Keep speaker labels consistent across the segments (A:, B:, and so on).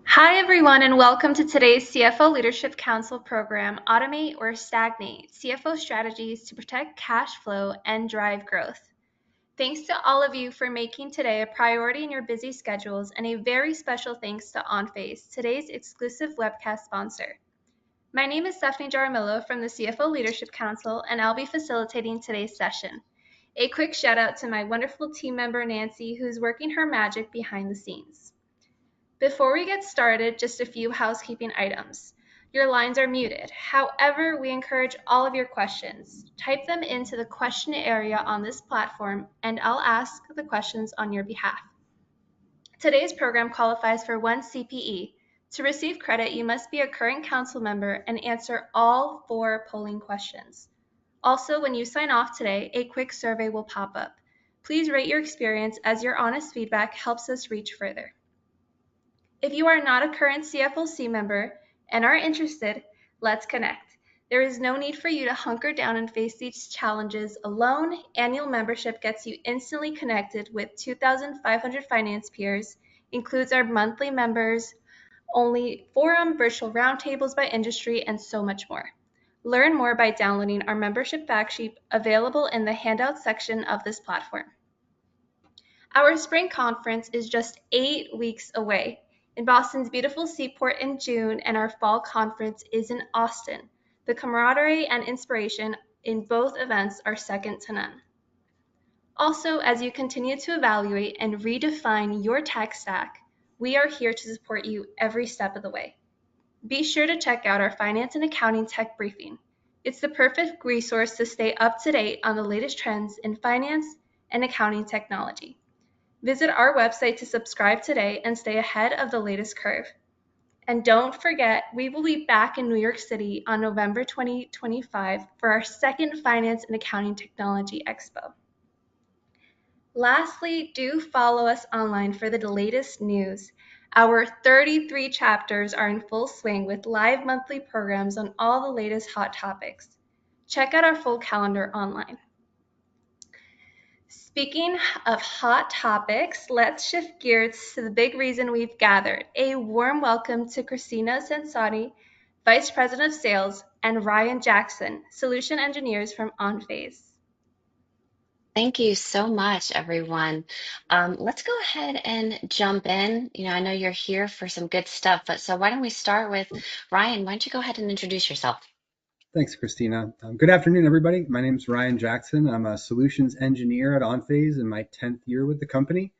A: Hi, everyone, and welcome to today's CFO Leadership Council program, Automate or Stagnate, CFO Strategies to Protect Cash Flow and Drive Growth. Thanks to all of you for making today a priority in your busy schedules, and a very special thanks to OnPhase, today's exclusive webcast sponsor. My name is Stephanie Jaramillo from the CFO Leadership Council, and I'll be facilitating today's session. A quick shout out to my wonderful team member, Nancy, who's working her magic behind the scenes. Before we get started, just a few housekeeping items. Your lines are muted. However, we encourage all of your questions. Type them into the question area on this platform, and I'll ask the questions on your behalf. Today's program qualifies for 1 CPE. To receive credit, you must be a current council member and answer all 4 polling questions. Also, when you sign off today, a quick survey will pop up. Please rate your experience, as your honest feedback helps us reach further. If you are not a current CFOC member and are interested, let's connect. There is no need for you to hunker down and face these challenges alone. Annual membership gets you instantly connected with 2,500 finance peers, includes our monthly members, only forum, virtual roundtables by industry, and so much more. Learn more by downloading our membership fact sheet available in the handout section of this platform. Our spring conference is just 8 weeks away in Boston's beautiful Seaport in June, and our fall conference is in Austin. The camaraderie and inspiration in both events are second to none. Also, as you continue to evaluate and redefine your tech stack, we are here to support you every step of the way. Be sure to check out our Finance and Accounting Tech Briefing. It's the perfect resource to stay up to date on the latest trends in finance and accounting technology. Visit our website to subscribe today and stay ahead of the latest curve. And don't forget, we will be back in New York City on November 2025 for our second Finance and Accounting Technology Expo. Lastly, do follow us online for the latest news. Our 33 chapters are in full swing with live monthly programs on all the latest hot topics. Check out our full calendar online. Speaking of hot topics, let's shift gears to the big reason we've gathered. A warm welcome to Christina Sensati, Vice President of Sales, and Ryan Jackson, Solution Engineers from OnPhase.
B: Thank you so much, everyone. Let's go ahead and jump in. I know you're here for some good stuff, but so why don't we start with Ryan? Why don't you go ahead and introduce yourself?
C: Thanks, Christina. Good afternoon, everybody. My name is Ryan Jackson. I'm a solutions engineer at OnPhase in my 10th year with the company.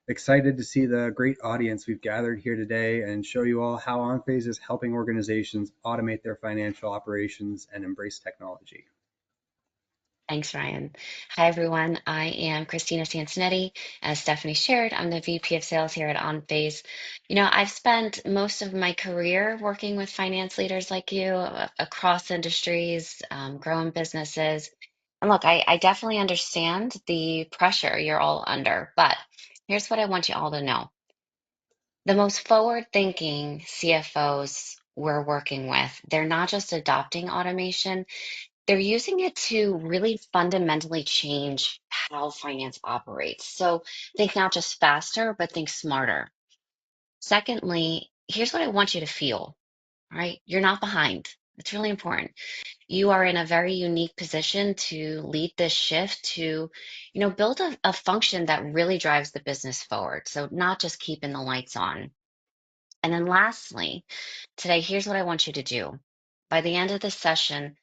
C: Excited to see the great audience we've gathered here today and show you all how OnPhase is helping organizations automate their financial operations and embrace technology.
B: Thanks, Ryan. Hi, everyone. I am Christina Sansonetti. As Stephanie shared, I'm the VP of Sales here at OnPhase. I've spent most of my career working with finance leaders like you across industries, growing businesses. And look, I definitely understand the pressure you're all under, but here's what I want you all to know. The most forward-thinking CFOs we're working with, they're not just adopting automation, they're using it to really fundamentally change how finance operates. So think not just faster, but think smarter. Secondly, here's what I want you to feel, all right? You're not behind. It's really important. You are in a very unique position to lead this shift to, build a function that really drives the business forward. So not just keeping the lights on. And then lastly, today, here's what I want you to do. By the end of this session,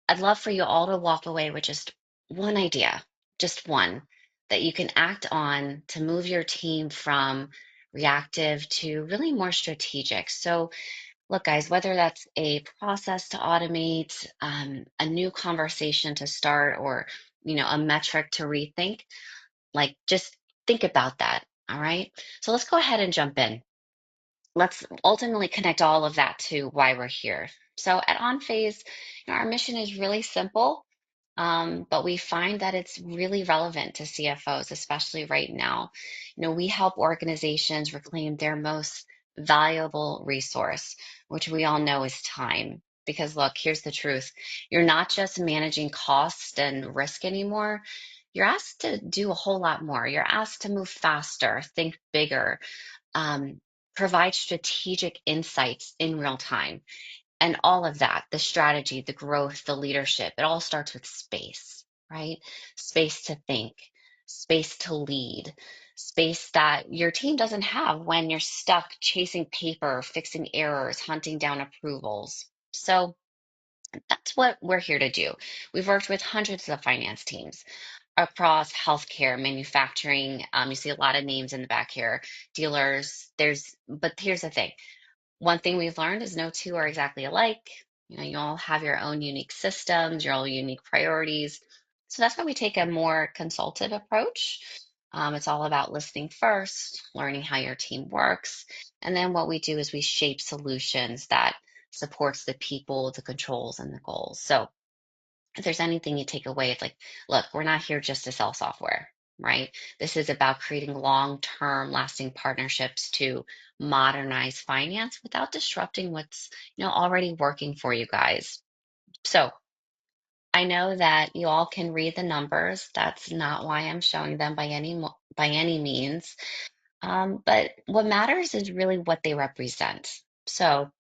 B: I'd love for you all to walk away with just one idea, just one that you can act on to move your team from reactive to really more strategic. So, look, guys, whether that's a process to automate, a new conversation to start, or a metric to rethink, like just think about that. All right. So let's go ahead and jump in. Let's ultimately connect all of that to why we're here. So at OnPhase, our mission is really simple, but we find that it's really relevant to CFOs, especially right now. We help organizations reclaim their most valuable resource, which we all know is time. Because look, here's the truth. You're not just managing cost and risk anymore. You're asked to do a whole lot more. You're asked to move faster, think bigger, um, provide strategic insights in real time. And all of that, the strategy, the growth, the leadership, it all starts with space, right? Space to think, space to lead, space that your team doesn't have when you're stuck chasing paper, fixing errors, hunting down approvals. So that's what we're here to do. We've worked with hundreds of finance teams across healthcare, manufacturing. You see a lot of names in the back here, dealers. But here's the thing. One thing we've learned is no two are exactly alike. You all have your own unique systems, your own unique priorities. So that's why we take a more consultative approach. It's all about listening first, learning how your team works, and then what we do is we shape solutions that supports the people, the controls, and the goals. So if there's anything you take away, it's like, look, we're not here just to sell software, right? This is about creating long-term lasting partnerships to modernize finance without disrupting what's, already working for you guys. So I know that you all can read the numbers. That's not why I'm showing them by any means. But what matters is really what they represent. So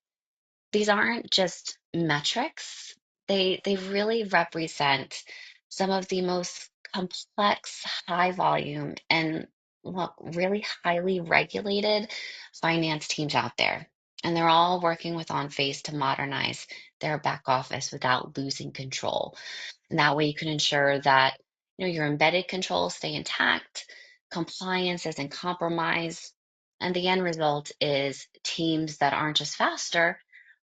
B: these aren't just metrics. They really represent some of the most complex, high volume, and look, really highly regulated finance teams out there. And they're all working with OnFace to modernize their back office without losing control. And that way you can ensure that your embedded controls stay intact, compliance isn't compromised, and the end result is teams that aren't just faster,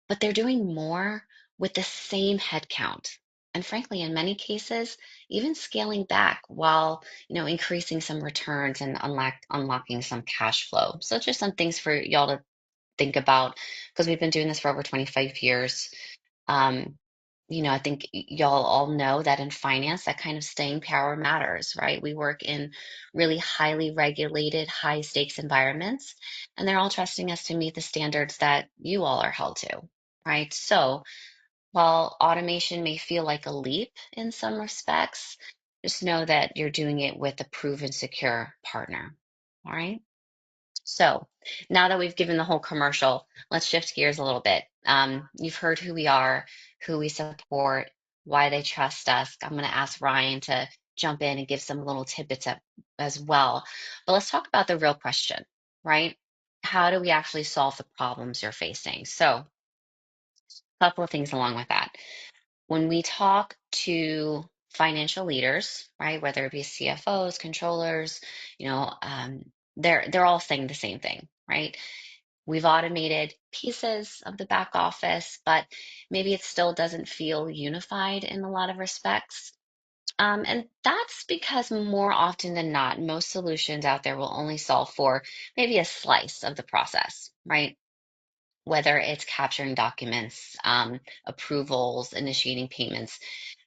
B: but they're doing more with the same headcount. And frankly, in many cases, even scaling back while increasing some returns and unlocking some cash flow. So just some things for y'all to think about because we've been doing this for over 25 years. Um, I think y'all all know that in finance, that kind of staying power matters, right? We work in really highly regulated, high stakes environments, and they're all trusting us to meet the standards that you all are held to, right? So while automation may feel like a leap in some respects, just know that you're doing it with a proven secure partner. All right. So now that we've given the whole commercial, let's shift gears a little bit. You've heard who we are, who we support, why they trust us. I'm going to ask Ryan to jump in and give some little tidbits as well. But let's talk about the real question, right? How do we actually solve the problems you're facing? So, a couple of things along with that. When we talk to financial leaders, right, whether it be CFOs, controllers, they're all saying the same thing, right? We've automated pieces of the back office, but maybe it still doesn't feel unified in a lot of respects. And that's because more often than not, most solutions out there will only solve for maybe a slice of the process, right? Whether it's capturing documents, approvals, initiating payments,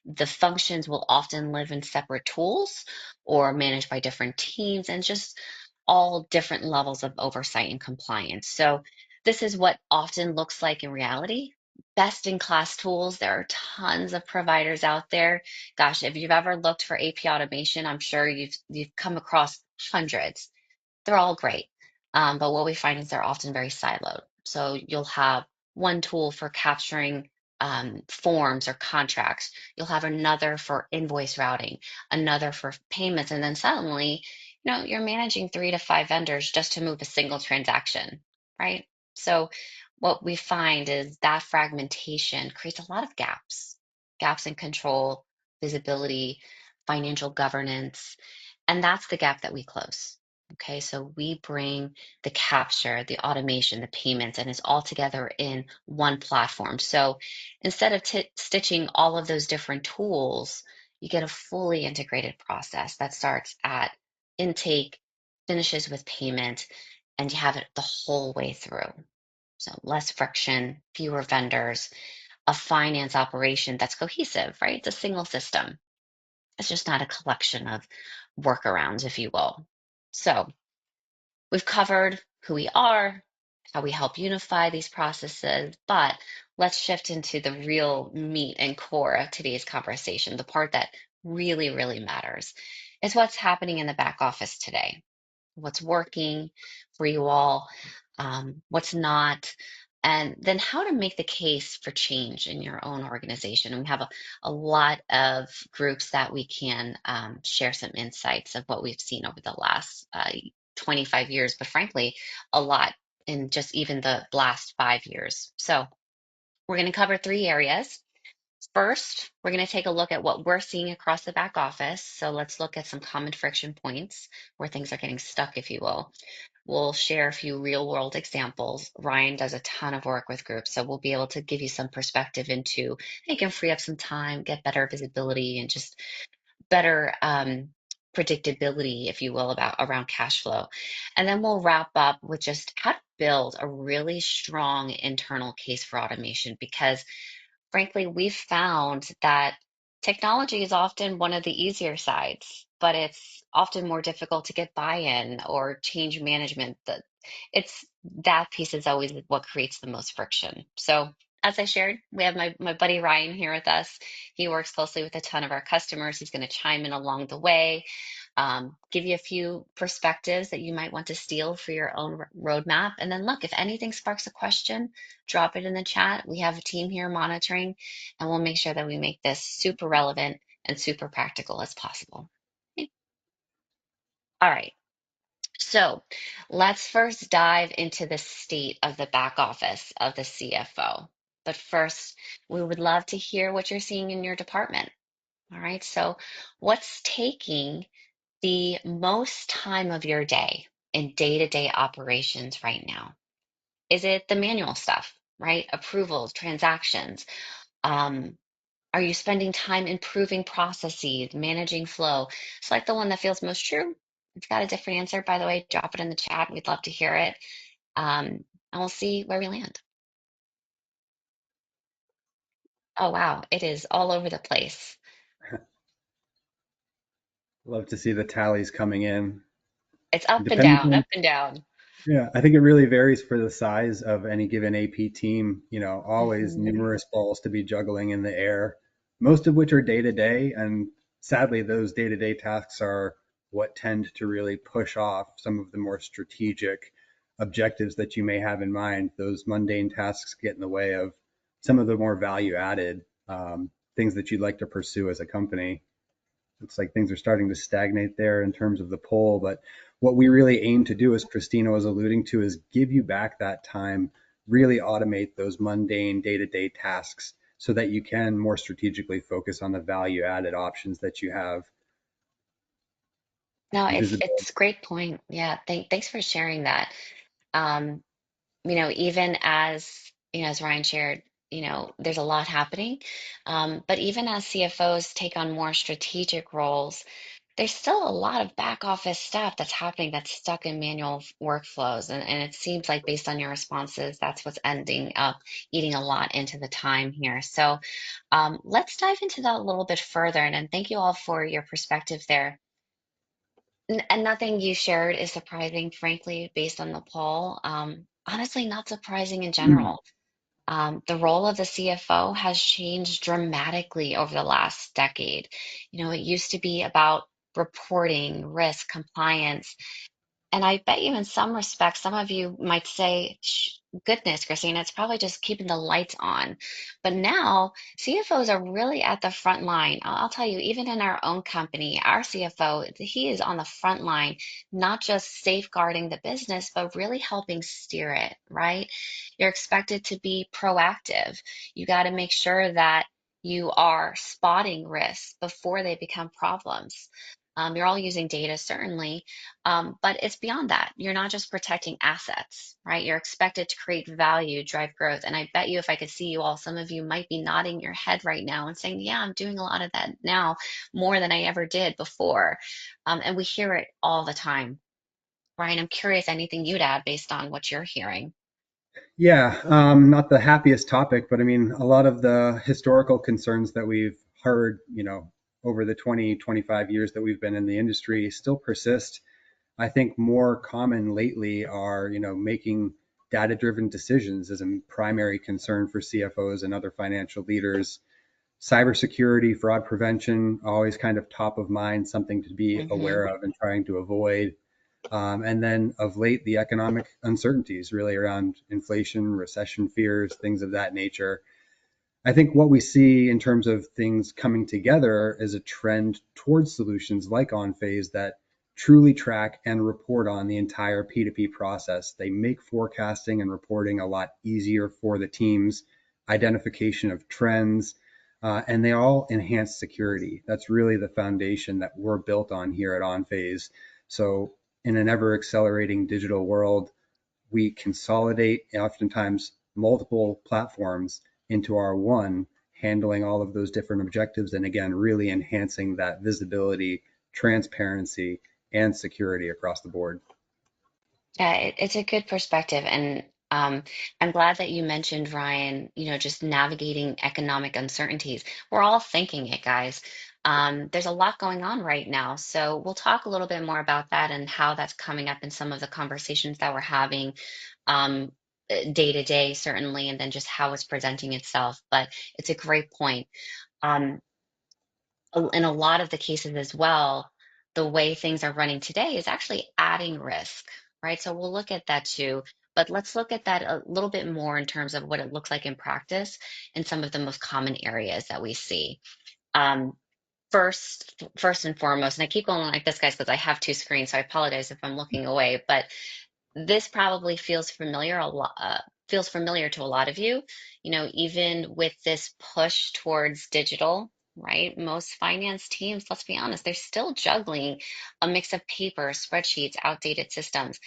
B: the functions will often live in separate tools or managed by different teams and just all different levels of oversight and compliance. So, this is what often looks like in reality. Best in class tools. There are tons of providers out there. Gosh, if you've ever looked for AP automation, I'm sure you've come across hundreds. They're all great. But what we find is they're often very siloed. So you'll have one tool for capturing forms or contracts. You'll have another for invoice routing, another for payments, and then suddenly, you're managing 3 to 5 vendors just to move a single transaction, right? So what we find is that fragmentation creates a lot of gaps in control, visibility, financial governance, and that's the gap that we close. Okay, so we bring the capture, the automation, the payments, and it's all together in one platform. So instead of stitching all of those different tools, you get a fully integrated process that starts at intake, finishes with payment, and you have it the whole way through. So less friction, fewer vendors, a finance operation that's cohesive, right? It's a single system. It's just not a collection of workarounds, if you will. So we've covered who we are, how we help unify these processes, but let's shift into the real meat and core of today's conversation, the part that really, really matters. Is what's happening in the back office today, what's working for you all, what's not, and then how to make the case for change in your own organization. And we have a lot of groups that we can share some insights of what we've seen over the last 25 years, but frankly, a lot in just even the last 5 years. So we're going to cover three areas. First, we're going to take a look at what we're seeing across the back office. So let's look at some common friction points where things are getting stuck, if you will. We'll share a few real world examples. Ryan does a ton of work with groups, so we'll be able to give you some perspective into how you can free up some time, get better visibility, and just better predictability, if you will, about around cash flow. And then we'll wrap up with just how to build a really strong internal case for automation because frankly, we've found that technology is often one of the easier sides, but it's often more difficult to get buy-in or change management. It's that piece is always what creates the most friction. So as I shared, we have my buddy Ryan here with us. He works closely with a ton of our customers. He's going to chime in along the way, give you a few perspectives that you might want to steal for your own roadmap. And then look, if anything sparks a question, drop it in the chat. We have a team here monitoring, and we'll make sure that we make this super relevant and super practical as possible. Okay. All right. So let's first dive into the state of the back office of the CFO. But first, we would love to hear what you're seeing in your department. All right. So, what's taking the most time of your day in day-to-day operations right now? Is it the manual stuff, right? Approvals, transactions? Um, are you spending time improving processes, managing flow? Select the one that feels most true. If you've got a different answer, by the way, drop it in the chat. We'd love to hear it. And we'll see where we land. Oh, wow. It is all over the place.
C: Love to see the tallies coming in.
B: It's up and
C: Depends
B: down,
C: on,
B: up and down.
C: yeah, I think it really varies for the size of any given AP team. Always
B: Mhm.
C: numerous balls to be juggling in the air, most of which are day to day. And sadly, those day to day tasks are what tend to really push off some of the more strategic objectives that you may have in mind. Those mundane tasks get in the way of some of the more value added things that you'd like to pursue as a company. Looks like things are starting to stagnate there in terms of the poll. But what we really aim to do, as Christina was alluding to, is give you back that time, really automate those mundane day-to-day tasks so that you can more strategically focus on the value-added options that you have.
B: No,
C: Visibility.
B: it's a great point. Yeah, thanks for sharing that. Um, even as Ryan shared, there's a lot happening. But even as CFOs take on more strategic roles, there's still a lot of back office stuff that's happening that's stuck in manual workflows. And it seems like based on your responses, that's what's ending up eating a lot into the time here. So let's dive into that a little bit further. And thank you all for your perspective there. And nothing you shared is surprising, frankly, based on the poll. Honestly, not surprising in general. The role of the CFO has changed dramatically over the last decade. It used to be about reporting, risk, compliance, and I bet you in some respects, some of you might say, goodness, Christina, it's probably just keeping the lights on. But now CFOs are really at the front line. I'll tell you, even in our own company, our CFO, he is on the front line, not just safeguarding the business, but really helping steer it, right? You're expected to be proactive. You got to make sure that you are spotting risks before they become problems. You're all using data, certainly, but it's beyond that. You're not just protecting assets, right? You're expected to create value, drive growth. And I bet you if I could see you all, some of you might be nodding your head right now and saying, yeah, I'm doing a lot of that now more than I ever did before. And we hear it all the time. Ryan, I'm curious, anything you'd add based on what you're hearing?
C: Yeah, not the happiest topic, but I mean, a lot of the historical concerns that we've heard, over the 20, 25 years that we've been in the industry still persist. I think more common lately are, making data-driven decisions as a primary concern for CFOs and other financial leaders. Cybersecurity, fraud prevention, always kind of top of mind, something to be
B: Hmm.
C: aware of and trying to avoid. And then of late, the economic uncertainties really around inflation, recession fears, things of that nature. I think what we see in terms of things coming together is a trend towards solutions like OnPhase that truly track and report on the entire P2P process. They make forecasting and reporting a lot easier for the teams, identification of trends, and they all enhance security. That's really the foundation that we're built on here at OnPhase. So in an ever accelerating digital world, we consolidate oftentimes multiple platforms into our one, handling all of those different objectives. And again, really enhancing that visibility, transparency, and security across the board.
B: Yeah, it's a good perspective. And I'm glad that you mentioned, Ryan, just navigating economic uncertainties. We're all thinking it, guys. There's a lot going on right now. So we'll talk a little bit more about that and how that's coming up in some of the conversations that we're having um, day to day, certainly, and then just how it's presenting itself. But it's a great point. Um, in a lot of the cases as well, the way things are running today is actually adding risk, right? So we'll look at that too. But let's look at that a little bit more in terms of what it looks like in practice in some of the most common areas that we see. Um, first and foremost, and I keep going like this, guys, because I have two screens, so I apologize if I'm looking away, but this probably feels familiar to a lot of you. Even with this push towards digital, right? Most finance teams, let's be honest, they're still juggling a mix of paper, spreadsheets, outdated systems.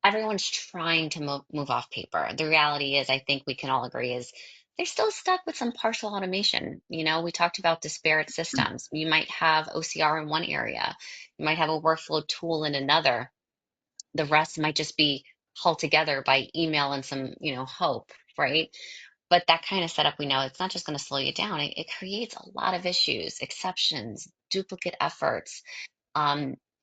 B: Everyone's trying to move off paper. The reality is, I think we can all agree, is they're still stuck with some partial automation. We talked about disparate systems. You might have OCR in one area, you might have a workflow tool in another. The rest might just be held together by email and some, hope, right? But that kind of setup, we know it's not just going to slow you down. It creates a lot of issues, exceptions, duplicate efforts.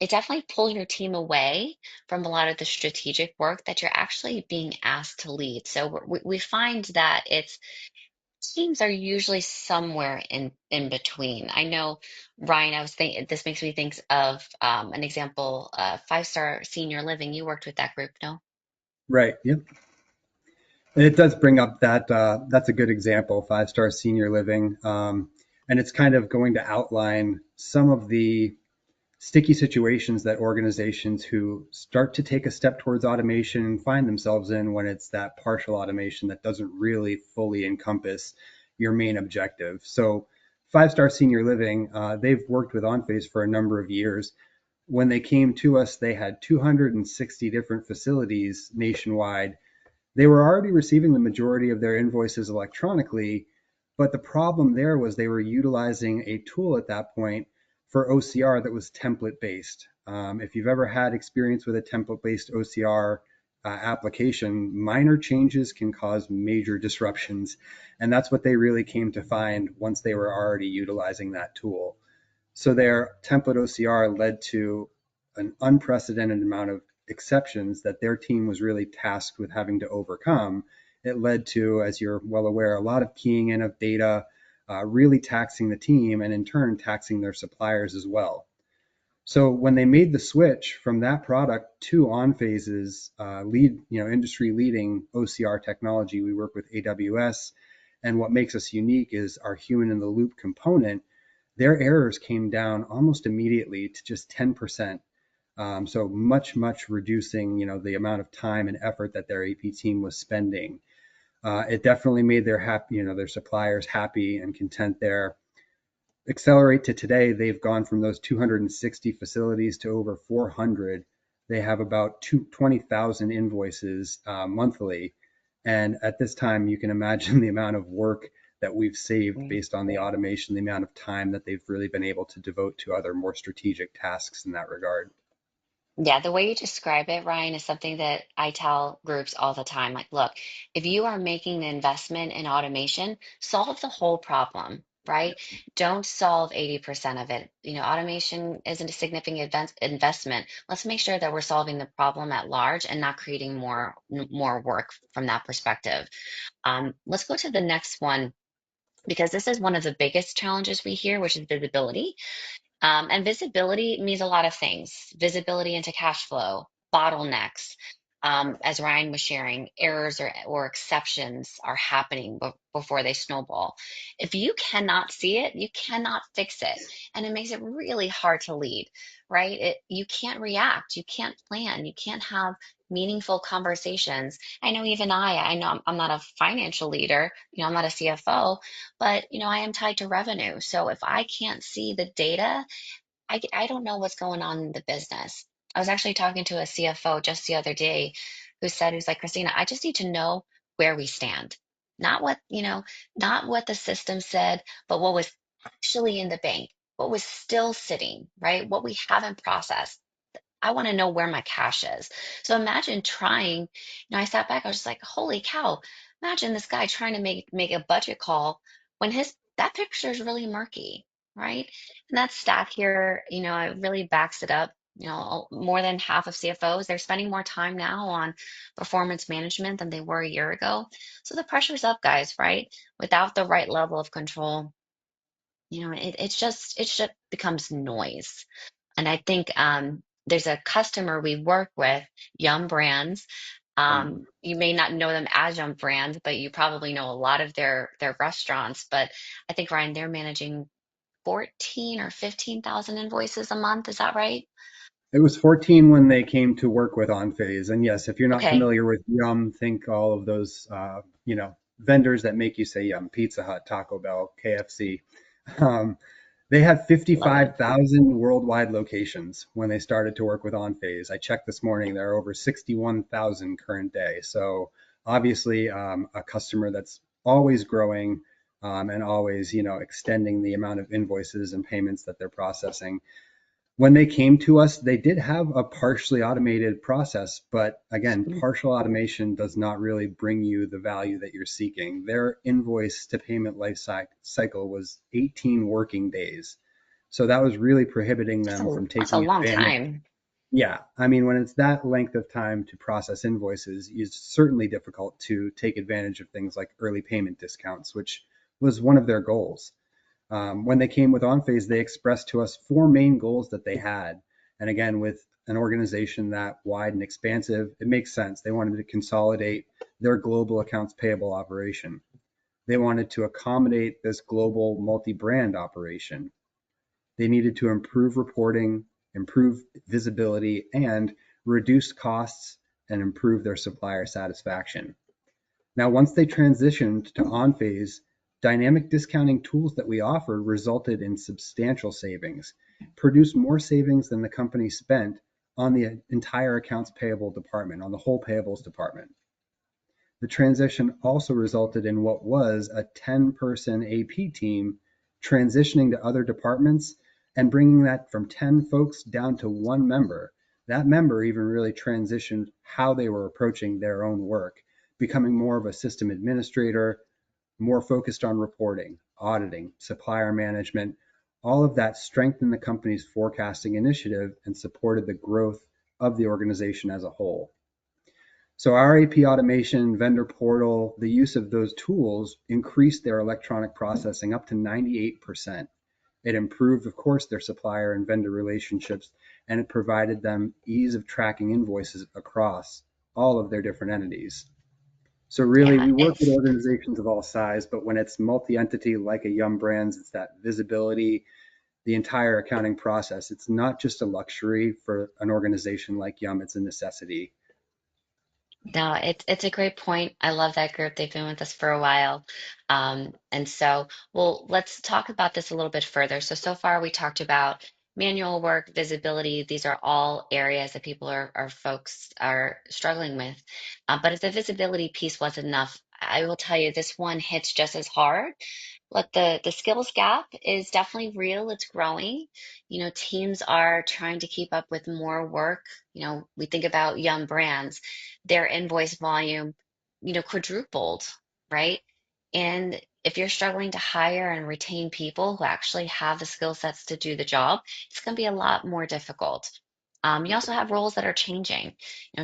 B: It definitely pulls your team away from a lot of the strategic work that you're actually being asked to lead. So we find that it's teams are usually somewhere in between. I know, Ryan, I was thinking this makes me think of an example, five-star senior living. You worked with that group, no?
C: Right. Yep. And it does bring up that that's a good example, five-star senior living. And it's kind of going to outline some of the sticky situations that organizations who start to take a step towards automation find themselves in when it's that partial automation that doesn't really fully encompass your main objective. So, five-star senior living, they've worked with OnPhase for a number of years. When they came to us, they had 260 different facilities nationwide. They were already receiving the majority of their invoices electronically, but the problem there was they were utilizing a tool at that point for OCR that was template based. If you've ever had experience with a template based OCR application, minor changes can cause major disruptions. And that's what they really came to find once they were already utilizing that tool. So their template OCR led to an unprecedented amount of exceptions that their team was really tasked with having to overcome. It led to, as you're well aware, a lot of keying in of data, really taxing the team and in turn taxing their suppliers as well. So when they made the switch from that product to OnPhase's industry leading OCR technology, we work with AWS, and what makes us unique is our human in the loop component. Their errors came down almost immediately to just 10%. So much reducing, the amount of time and effort that their AP team was spending. It definitely made their suppliers happy and content there. Accelerate to today, they've gone from those 260 facilities to over 400. They have about 20,000 invoices monthly. And at this time, you can imagine the amount of work that we've saved
B: Right.
C: based on the automation, the amount of time that they've really been able to devote to other more strategic tasks in that regard.
B: Yeah, the way you describe it, Ryan, is something that I tell groups all the time. Like, look, if you are making the investment in automation, solve the whole problem, right? Don't solve 80% of it. Automation isn't a significant investment. Let's make sure that we're solving the problem at large and not creating more work from that perspective. Let's go to the next one because this is one of the biggest challenges we hear, which is visibility. And visibility means a lot of things. Visibility into cash flow, bottlenecks, as Ryan was sharing, errors or exceptions are happening before they snowball. If you cannot see it, you cannot fix it. And it makes it really hard to lead, right? You can't react, you can't plan, you can't have meaningful conversations. I know even I know I'm not a financial leader, I'm not a CFO, but I am tied to revenue. So if I can't see the data, I don't know what's going on in the business. I was actually talking to a CFO just the other day who's like, Christina, I just need to know where we stand. Not not what the system said, but what was actually in the bank, what was still sitting, right? What we haven't processed. I want to know where my cash is. So imagine trying, I sat back, I was just like, holy cow, imagine this guy trying to make a budget call when his that picture is really murky, right? And that stat here, it really backs it up. More than half of CFOs, they're spending more time now on performance management than they were a year ago. So the pressure's up, guys, right? Without the right level of control, it just becomes noise. And I think there's a customer we work with, Yum Brands. You may not know them as Yum Brands, but you probably know a lot of their restaurants. But I think Ryan, they're managing 14 or 15,000 invoices a month. Is that right?
C: It was 14 when they came to work with OnPhase. And yes, if you're not
B: Okay.
C: familiar with Yum, think all of those, vendors that make you say Yum, Pizza Hut, Taco Bell, KFC. Um, they had
B: Love it.
C: 55,000 worldwide locations when they started to work with OnPhase. I checked this morning, there are over 61,000 current day. So obviously, a customer that's always growing, and always, extending the amount of invoices and payments that they're processing. When they came to us, they did have a partially automated process, but again, partial automation does not really bring you the value that you're seeking. Their invoice to payment cycle was 18 working days. So that was really prohibiting them from
B: That's a
C: taking
B: long
C: advantage.
B: time.
C: Yeah, I mean, when it's that length of time to process invoices, it's certainly difficult to take advantage of things like early payment discounts, which was one of their goals. When they came with OnPhase, they expressed to us four main goals that they had. And again, with an organization that wide and expansive, it makes sense. They wanted to consolidate their global accounts payable operation. They wanted to accommodate this global multi-brand operation. They needed to improve reporting, improve visibility, and reduce costs and improve their supplier satisfaction. Now, once they transitioned to OnPhase, dynamic discounting tools that we offered resulted in substantial savings, produced more savings than the company spent on the entire accounts payable department, on the whole payables department. The transition also resulted in what was a 10-person AP team transitioning to other departments and bringing that from 10 folks down to one member. That member even really transitioned how they were approaching their own work, becoming more of a system administrator, more focused on reporting, auditing, supplier management. All of that strengthened the company's forecasting initiative and supported the growth of the organization as a whole. So our AP automation, vendor portal, the use of those tools increased their electronic processing up to 98%. It improved, of course, their supplier and vendor relationships, and it provided them ease of tracking invoices across all of their different entities. So really,
B: Yeah,
C: we work with
B: it's
C: organizations of all size, but when it's multi-entity like a Yum Brands, it's that visibility, the entire accounting process. It's not just a luxury for an organization like Yum, it's a necessity.
B: No, it's a great point. I love that group. They've been with us for a while. And so, well, let's talk about this a little bit further. So far we talked about manual work, visibility. These are all areas that people are folks are struggling with. But if the visibility piece wasn't enough, I will tell you this one hits just as hard. Look, the skills gap is definitely real. It's growing. Teams are trying to keep up with more work. We think about Young Brands, their invoice volume, quadrupled, right? And if you're struggling to hire and retain people who actually have the skill sets to do the job, it's going to be a lot more difficult. You also have roles that are changing,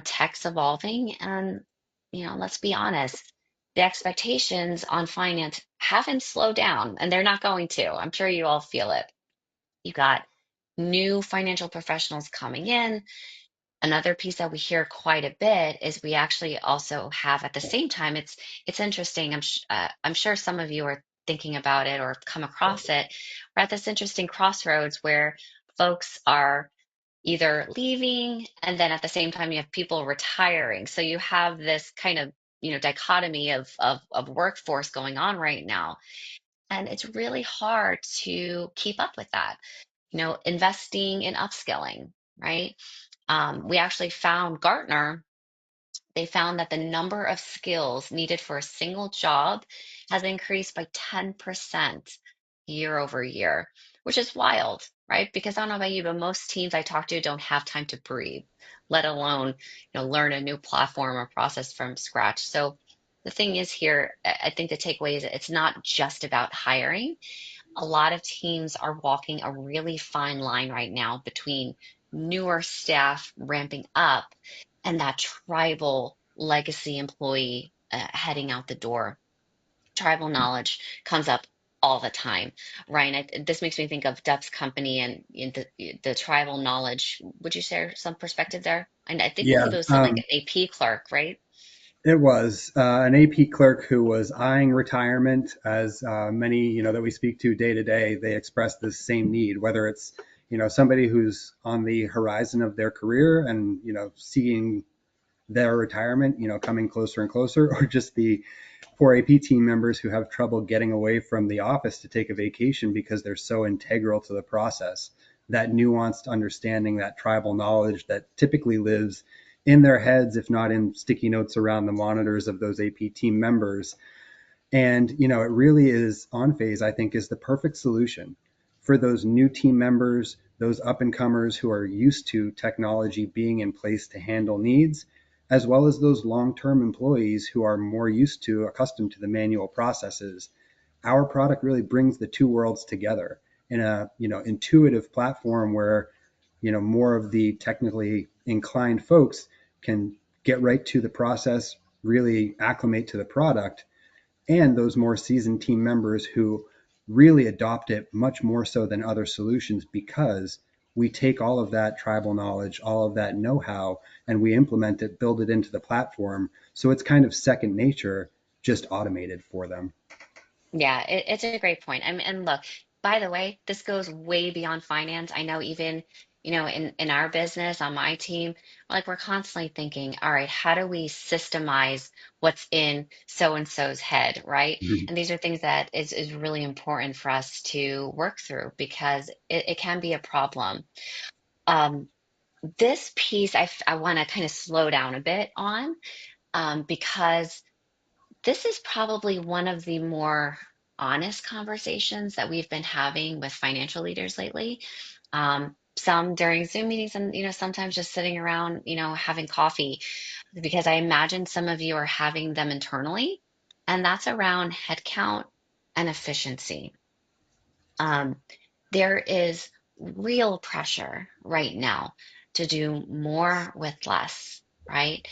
B: tech's evolving, and let's be honest, the expectations on finance haven't slowed down, and they're not going to. I'm sure you all feel it. You got new financial professionals coming in. Another piece that we hear quite a bit is we actually also have at the same time, it's interesting. I'm sure some of you are thinking about it or come across it. We're at this interesting crossroads where folks are either leaving and then at the same time you have people retiring. So you have this kind of dichotomy of workforce going on right now. And it's really hard to keep up with that. Investing in upskilling, right? We actually found Gartner, they found that the number of skills needed for a single job has increased by 10% year over year, which is wild, right? Because I don't know about you, but most teams I talk to don't have time to breathe, let alone, learn a new platform or process from scratch. So the thing is here, I think the takeaway is it's not just about hiring. A lot of teams are walking a really fine line right now between newer staff ramping up and that tribal legacy employee heading out the door. Tribal knowledge comes up all the time. Ryan, this makes me think of Dep's company and the tribal knowledge. Would you share some perspective there? And believe
C: Yeah,
B: it was some like an AP clerk, right?
C: it was an AP clerk who was eyeing retirement, as many that we speak to day, they express this same need, whether it's somebody who's on the horizon of their career and seeing their retirement coming closer and closer, or just the poor AP team members who have trouble getting away from the office to take a vacation because they're so integral to the process. That nuanced understanding, that tribal knowledge that typically lives in their heads, if not in sticky notes around the monitors of those AP team members. And, it really is OnPhase, I think, is the perfect solution for those new team members, those up and comers who are used to technology being in place to handle needs, as well as those long term employees who are more accustomed to the manual processes. Our product really brings the two worlds together in a intuitive platform where more of the technically inclined folks can get right to the process, really acclimate to the product, and those more seasoned team members who really adopt it much more so than other solutions, because we take all of that tribal knowledge, all of that know-how, and we implement it, build it into the platform. So it's kind of second nature, just automated for them.
B: Yeah, it's a great point. And look, by the way, this goes way beyond finance. I know even, in our business, on my team, like we're constantly thinking, all right, how do we systemize what's in so and so's head, right?
C: Mhm.
B: And these are things that is really important for us to work through because it can be a problem. Um, this piece I want to kind of slow down a bit on because this is probably one of the more honest conversations that we've been having with financial leaders lately. Some during Zoom meetings and, sometimes just sitting around, having coffee, because I imagine some of you are having them internally, and that's around headcount and efficiency. Um, there is real pressure right now to do more with less, right?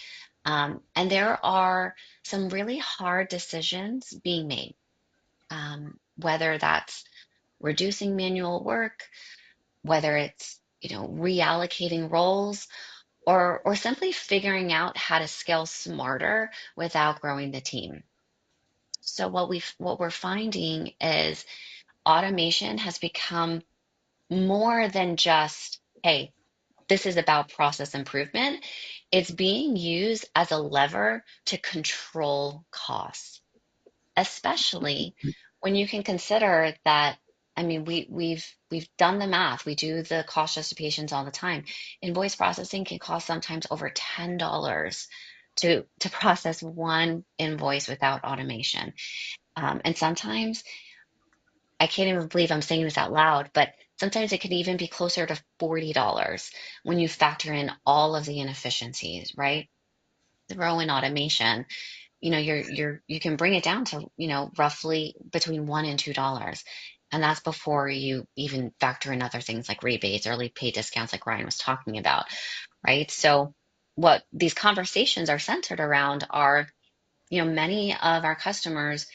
B: And there are some really hard decisions being made, whether that's reducing manual work, whether it's reallocating roles, or simply figuring out how to scale smarter without growing the team. So what we're finding is automation has become more than just, hey, this is about process improvement. It's being used as a lever to control costs, especially when you can consider that. I mean, we've done the math. We do the cost justifications all the time. Invoice processing can cost sometimes over $10 to process one invoice without automation. And sometimes I can't even believe I'm saying this out loud, but sometimes it could even be closer to $40 when you factor in all of the inefficiencies, right? Throw in automation, you can bring it down to, roughly between $1 and $2. And that's before you even factor in other things like rebates, early pay discounts, like Ryan was talking about, right? So what these conversations are centered around are, many of our customers,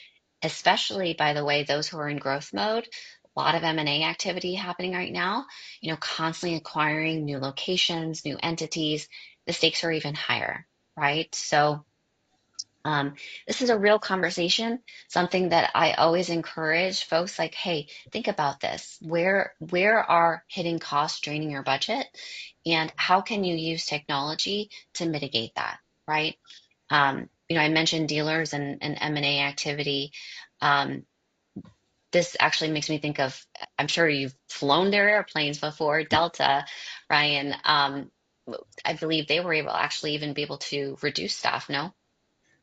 B: especially by the way, those who are in growth mode, lot of M&A activity happening right now, constantly acquiring new locations, new entities. The stakes are even higher, right? So um, this is a real conversation, something that I always encourage folks like, hey, think about this. Where are hidden costs draining your budget? And how can you use technology to mitigate that, right? I mentioned dealers and M&A activity. Um, this actually makes me think of, I'm sure you've flown their airplanes before, Delta, Ryan. I believe they were able actually even be able to reduce staff, no?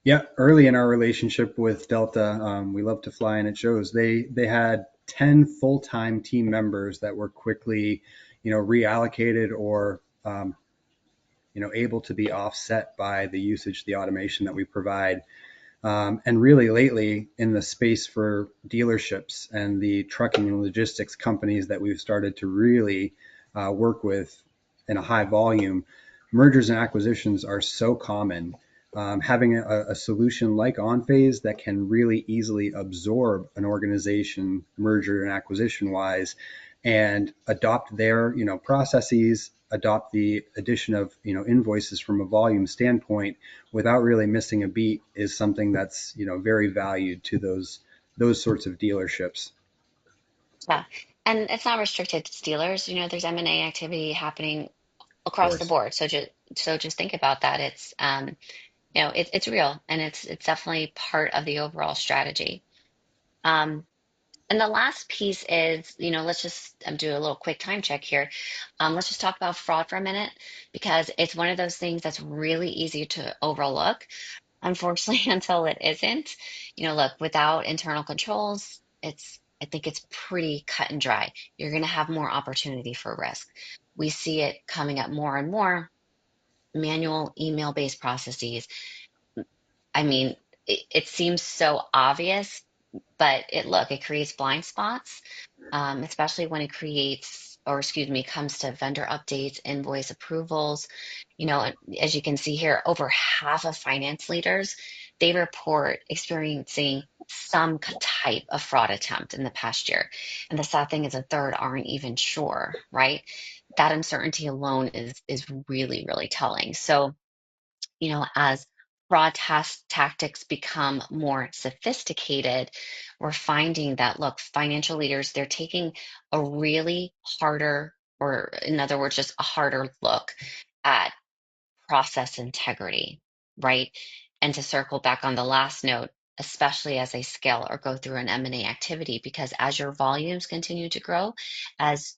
C: Yeah, early in our relationship with Delta, we love to fly, and it shows. They had 10 full-time team members that were quickly, reallocated or able to be offset by the usage, the automation that we provide. And really lately in the space for dealerships and the trucking and logistics companies that we've started to really work with in a high volume, mergers and acquisitions are so common. Having a solution like OnPhase that can really easily absorb an organization merger and acquisition wise and adopt their processes, adopt the addition of invoices from a volume standpoint without really missing a beat is something that's very valued to those sorts of dealerships.
B: Yeah. And it's not restricted to Steelers. There's M&A activity happening
C: Of
B: across the
C: course.
B: board. So just think about that. It's real, and it's definitely part of the overall strategy. Um, and the last piece is, let's just do a little quick time check here. Let's just talk about fraud for a minute because it's one of those things that's really easy to overlook, unfortunately, until it isn't. Look, without internal controls, I think it's pretty cut and dry. You're going to have more opportunity for risk. We see it coming up more and more, manual email-based processes. I mean, it seems so obvious, but it creates blind spots, especially when it creates, or excuse me, comes to vendor updates, invoice approvals. As you can see here, over half of finance leaders, they report experiencing some type of fraud attempt in the past year. And the sad thing is a third aren't even sure, right? That uncertainty alone is really, really telling. So, as fraud tactics become more sophisticated, we're finding that, look, financial leaders, they're taking a really harder, or in other words, just a harder look at process integrity, right? And to circle back on the last note, especially as they scale or go through an M&A activity, because as your volumes continue to grow, as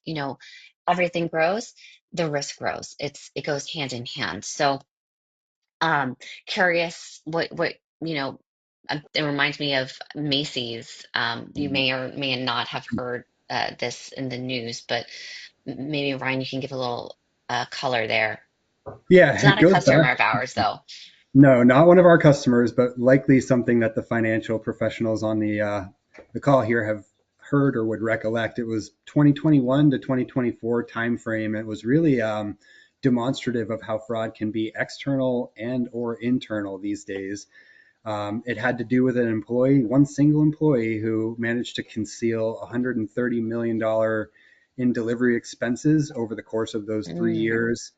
B: everything grows, the risk grows. It goes hand in hand. So um, curious what it reminds me of Macy's. You
C: Mhm.
B: may or may not have heard this in the news, but maybe Ryan, you can give a little color there. It's
C: Yeah,
B: not
C: it
B: a
C: goes
B: customer
C: back.
B: of ours, though.
C: No, not one of our customers, but likely something that the financial professionals on the call here have heard or would recollect. It was 2021 to 2024 timeframe. It was really demonstrative of how fraud can be external and or internal these days. It had to do with an employee, one single employee who managed to conceal $130 million in delivery expenses over the course of those three
B: Mm,
C: years.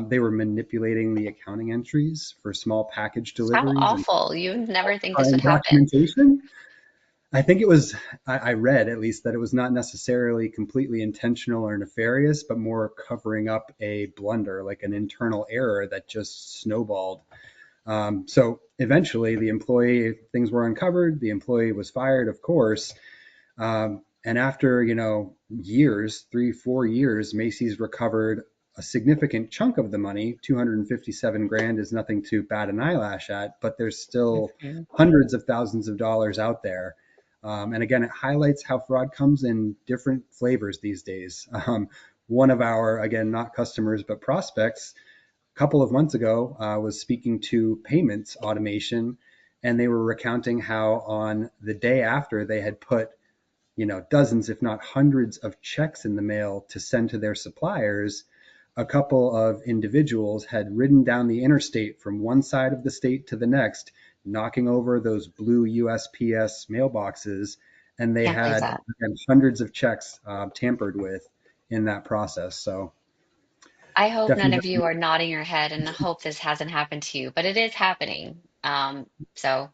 C: They were manipulating the accounting entries for small package
B: how
C: deliveries and
B: awful. You would never think this
C: falsifying
B: would happen.
C: documentation. I think it was, I read at least that it was not necessarily completely intentional or nefarious, but more covering up a blunder, like an internal error that just snowballed. So eventually, the employee, things were uncovered. The employee was fired, of course. And after, years, 3, 4 years, Macy's recovered a significant chunk of the money. 257 grand is nothing to bat an eyelash at, but there's still
B: Mhm.
C: hundreds of thousands of dollars out there. And again, it highlights how fraud comes in different flavors these days. One of our, again, not customers, but prospects, a couple of months ago was speaking to payments automation, and they were recounting how on the day after they had put dozens, if not hundreds of checks in the mail to send to their suppliers, a couple of individuals had ridden down the interstate from one side of the state to the next, knocking over those blue USPS mailboxes and they
B: Can't believe
C: had
B: that.
C: hundreds of checks tampered with in that process. So
B: I hope none
C: definitely,
B: of you are nodding your head and hope this hasn't happened to you, but it is happening. So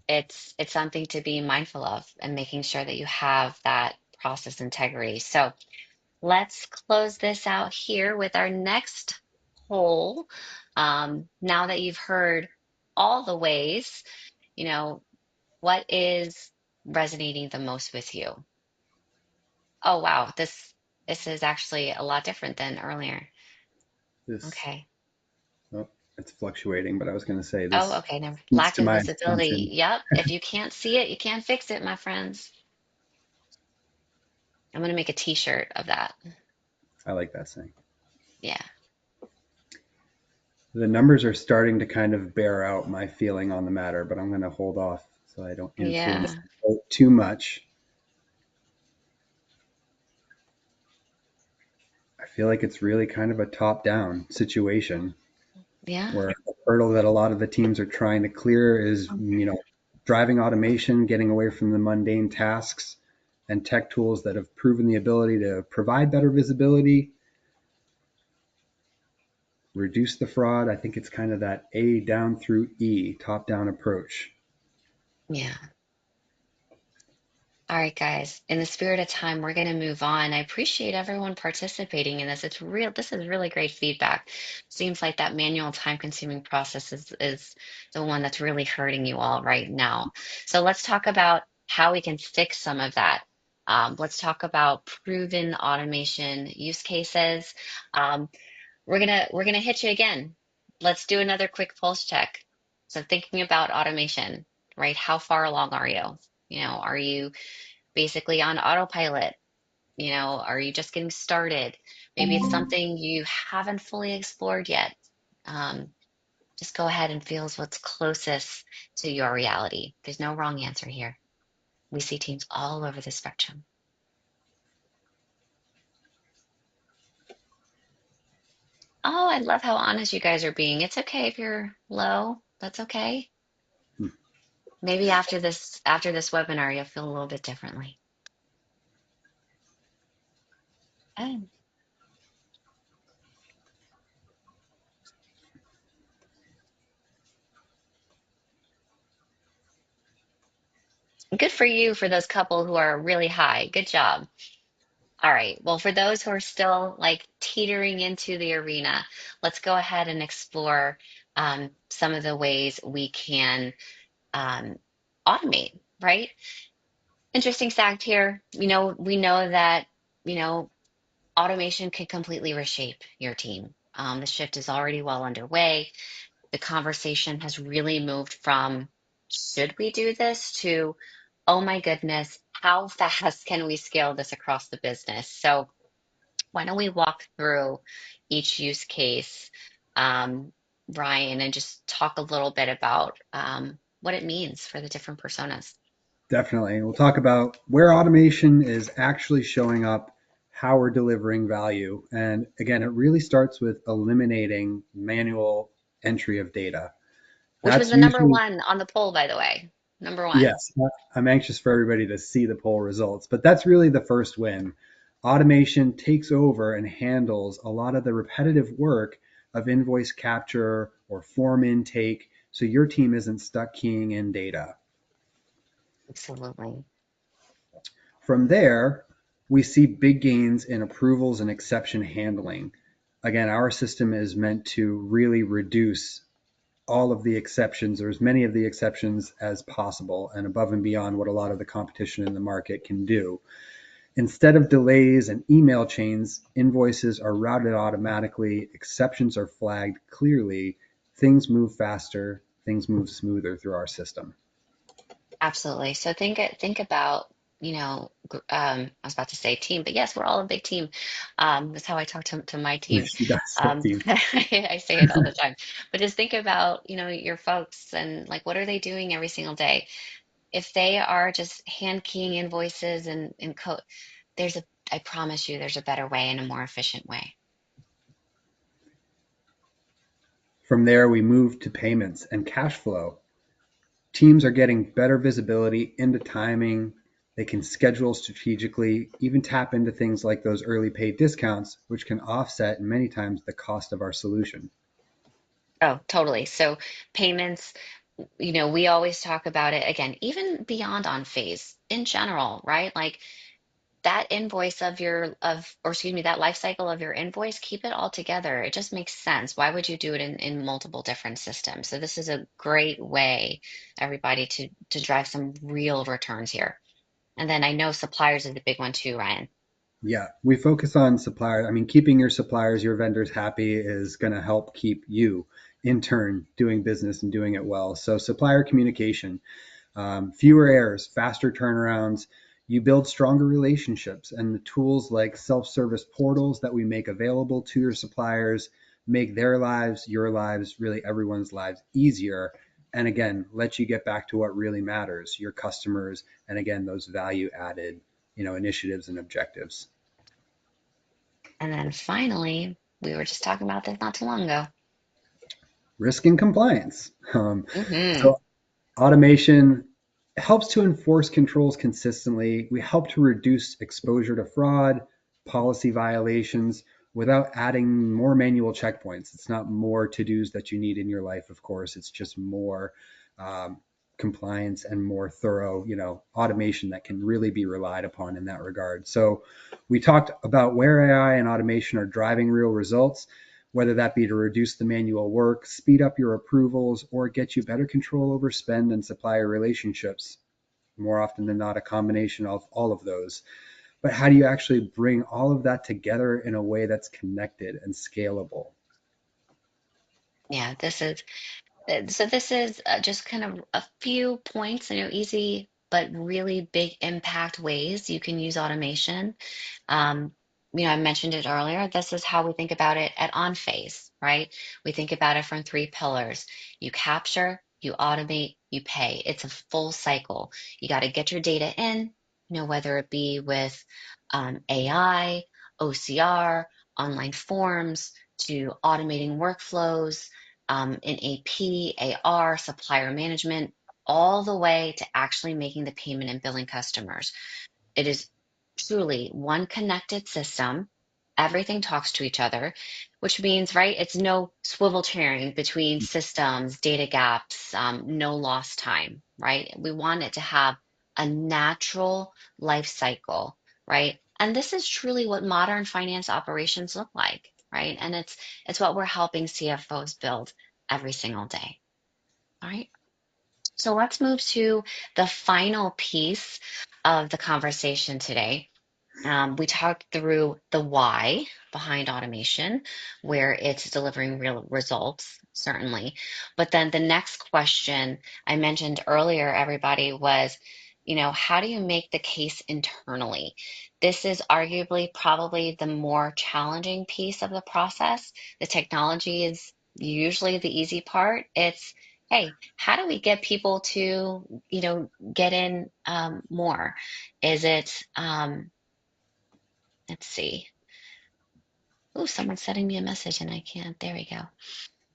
B: it's something to be mindful of and making sure that you have that process integrity. So let's close this out here with our next poll. Now that you've heard all the ways, you know, what is resonating the most with you? Oh, wow, this is actually a lot different than earlier.
C: this,
B: Okay.
C: oh, it's fluctuating, but I was going to say
B: Oh,
C: this
B: okay. Never.
C: speaks
B: Lack
C: to
B: of
C: my
B: visibility.
C: attention.
B: Yep. If you can't see it, you can't fix it, my friends. I'm gonna make a t-shirt of that.
C: I like that saying.
B: Yeah.
C: The numbers are starting to kind of bear out my feeling on the matter, but I'm going to hold off so I don't influence
B: Yeah.
C: the vote too much. I feel like it's really kind of a top-down situation
B: Yeah.
C: where the hurdle that a lot of the teams are trying to clear is, driving automation, getting away from the mundane tasks and tech tools that have proven the ability to provide better visibility, reduce the fraud. I think it's kind of that A down through E, top-down approach.
B: Yeah. All right, guys. In the spirit of time, we're going to move on. I appreciate everyone participating in this. It's real. This is really great feedback. Seems like that manual time-consuming process is the one that's really hurting you all right now. So let's talk about how we can fix some of that. Let's talk about proven automation use cases. Um, we're gonna hit you again. Let's do another quick pulse check. So thinking about automation, right? How far along are you? Are you basically on autopilot? Are you just getting started? Maybe it's something you haven't fully explored yet. Um, just go ahead and feel what's closest to your reality. There's no wrong answer here. We see teams all over the spectrum. Oh, I love how honest you guys are being. It's okay if you're low. That's okay. Maybe after this webinar, you'll feel a little bit differently. Oh, good for you for those couple who are really high. Good job. All right. Well, for those who are still like teetering into the arena, let's go ahead and explore some of the ways we can um, automate, right? Interesting fact here. We know that, you know, automation can completely reshape your team. The shift is already well underway. The conversation has really moved from should we do this to oh my goodness, how fast can we scale this across the business? So why don't we walk through each use case, um, Ryan, and just talk a little bit about what it means for the different personas.
C: Definitely. We'll talk about where automation is actually showing up, how we're delivering value. And again, it really starts with eliminating manual entry of data.
B: Which was
C: That's
B: the number
C: usually,
B: one on the poll, by the way. Number one.
C: yes, I'm anxious for everybody to see the poll results, but that's really the first win. Automation takes over and handles a lot of the repetitive work of invoice capture or form intake, so your team isn't stuck keying in data.
B: Absolutely.
C: From there, we see big gains in approvals and exception handling. Again, our system is meant to really reduce all of the exceptions, or as many of the exceptions as possible, and above and beyond what a lot of the competition in the market can do. Instead of delays and email chains, invoices are routed automatically, exceptions are flagged clearly, things move faster, things move smoother through our system.
B: Absolutely. So think about, I was about to say team, but yes, we're all a big team. That's how I talk to my team.
C: You got a team.
B: I say it all the time. But just think about, your folks and like what are they doing every single day? If they are just hand keying invoices and code, there's a, I promise you, there's a better way and a more efficient way.
C: From there, we move to payments and cash flow. Teams are getting better visibility into timing, They can schedule strategically, even tap into things like those early pay discounts, which can offset many times the cost of our solution.
B: Oh, totally. So payments, we always talk about it again, even beyond on phase in general, right? Like that invoice or excuse me, that life cycle of your invoice, keep it all together. It just makes sense. Why would you do it in multiple different systems? So this is a great way, everybody, to drive some real returns here. And then I know suppliers is a big one too, Ryan.
C: Yeah, we focus on suppliers. I mean, keeping your suppliers, your vendors happy is going to help keep you, in turn, doing business and doing it well. So, supplier communication, fewer errors, faster turnarounds. You build stronger relationships, and the tools like self service portals that we make available to your suppliers make their lives, your lives, really everyone's lives easier. And again, let you get back to what really matters, your customers, and again, those value added, initiatives and objectives.
B: And then finally, we were just talking about this not too long ago.
C: Risk and compliance.
B: Hmm.
C: So automation helps to enforce controls consistently. We help to reduce exposure to fraud, policy violations without adding more manual checkpoints. It's not more to dos that you need in your life, of course. It's just more um, compliance and more thorough, automation that can really be relied upon in that regard. So we talked about where AI and automation are driving real results, whether that be to reduce the manual work, speed up your approvals, or get you better control over spend and supplier relationships. More often than not, a combination of all of those. But how do you actually bring all of that together in a way that's connected and scalable?
B: Yeah, this is just kind of a few points, easy but really big impact ways you can use automation. Um, I mentioned it earlier. This is how we think about it at OnPhase, right? We think about it from three pillars. You capture, you automate, you pay. It's a full cycle. You got to get your data in, whether it be with AI, OCR, online forms, to automating workflows, in AP, AR, supplier management, all the way to actually making the payment and billing customers. It is truly one connected system. Everything talks to each other, which means, right, it's no swivel chairing between systems, data gaps, no lost time, right? We want it to have a natural life cycle, right? And this is truly what modern finance operations look like, right? And it's what we're helping CFOs build every single day. All right. So let's move to the final piece of the conversation today. We talked through the why behind automation, where it's delivering real results, certainly. But then the next question I mentioned earlier, everybody, was, how do you make the case internally? This is arguably probably the more challenging piece of the process. The technology is usually the easy part. It's, hey, how do we get people to, get in more? Is it, let's see. Oh, someone's sending me a message and I can't. There we go.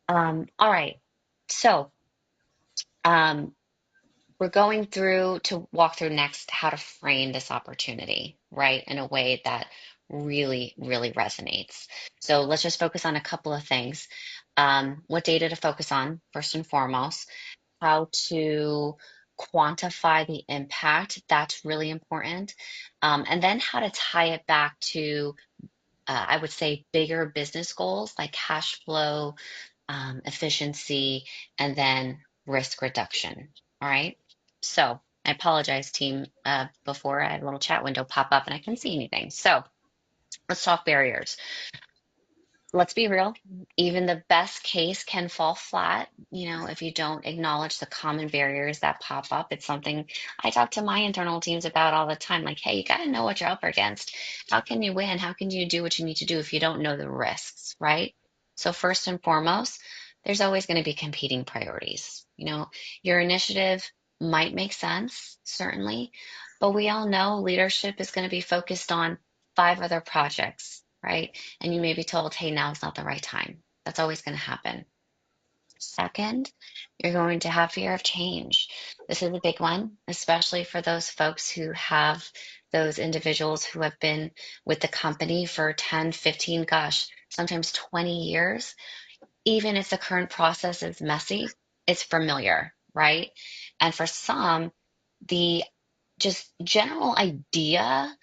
B: All right. So, um, we're going through to walk through next how to frame this opportunity, right, in a way that really, really resonates. So let's just focus on a couple of things. What data to focus on, first and foremost, how to quantify the impact, that's really important. And then how to tie it back to I would say bigger business goals like cash flow, efficiency, and then risk reduction. All right. So I apologize, team. Before I had a little chat window pop up and I couldn't see anything. So let's talk barriers. Let's be real, even the best case can fall flat, if you don't acknowledge the common barriers that pop up. It's something I talk to my internal teams about all the time. Like, hey, you got to know what you're up against. How can you win? How can you do what you need to do if you don't know the risks, right? So, first and foremost, there's always going to be competing priorities. Your initiative might make sense, certainly, but we all know leadership is going to be focused on five other projects, right? And you may be told, hey, now is not the right time. That's always going to happen. Second, you're going to have fear of change. This is a big one, especially for those folks who have those individuals who have been with the company for 10, 15, gosh, sometimes 20 years. Even if the current process is messy, it's familiar, right? And for some, the just general idea